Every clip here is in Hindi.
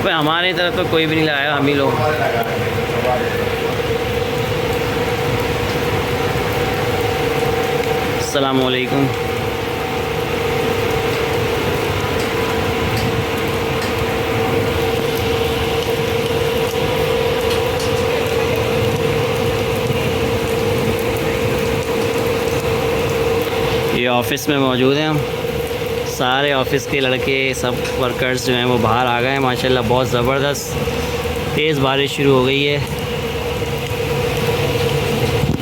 भाई हमारी तरफ तो कोई भी नहीं लगाया, हम ही लोग। अस्सलाम वालेकुम। ये ऑफिस में मौजूद हैं हम, सारे ऑफिस के लड़के, सब वर्कर्स जो हैं वो बाहर आ गए हैं माशाल्लाह। बहुत ज़बरदस्त तेज़ बारिश शुरू हो गई है।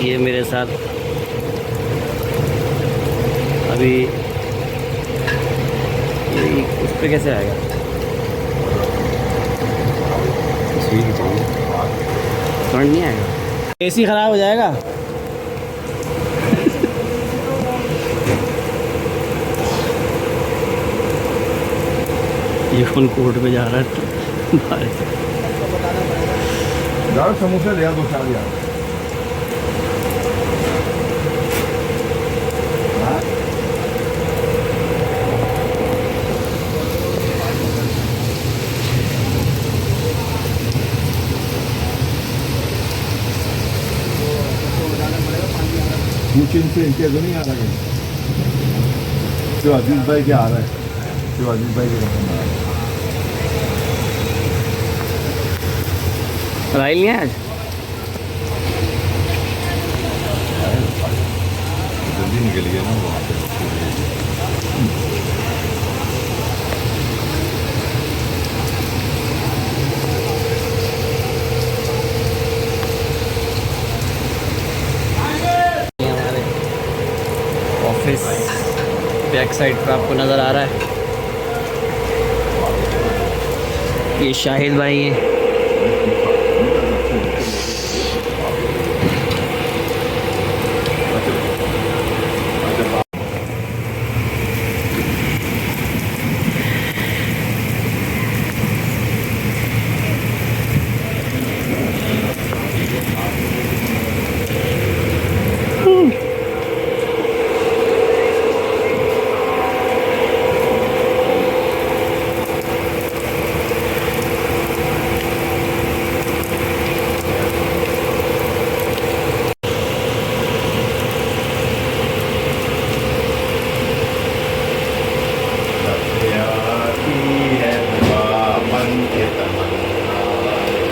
ये मेरे साथ अभी ये उस पर कैसे आएगा? करंट नहीं आएगा, एसी ख़राब हो जाएगा। ये फोन कोर्ट पे जा रहा है। समोसा लिया 2 4 यार। मुझे इनसे इनके तो नहीं आ रहा है। अजीज भाई क्या आ रहा है? अजीज भाई के पसंद आ रहा है। राइल नहीं है आज? जल्दी निकल गया ना वहाँ पे। हमारे ऑफिस बैक साइड पर आपको नज़र आ रहा है, ये शाहिद भाई हैं।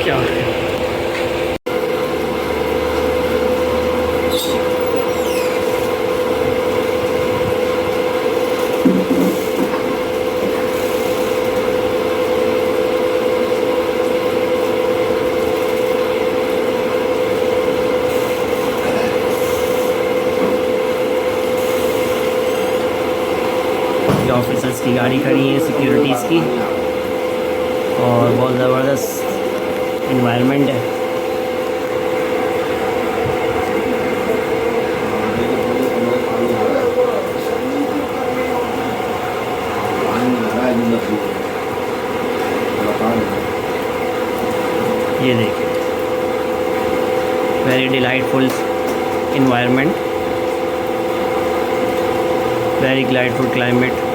क्या हो रहा है? ऑफिसर्स की गाड़ी खड़ी है सिक्योरिटीज़ की, और बहुत ज़बरदस्त इन्वायरमेंट है। ये देखिए, very delightful environment, very delightful climate.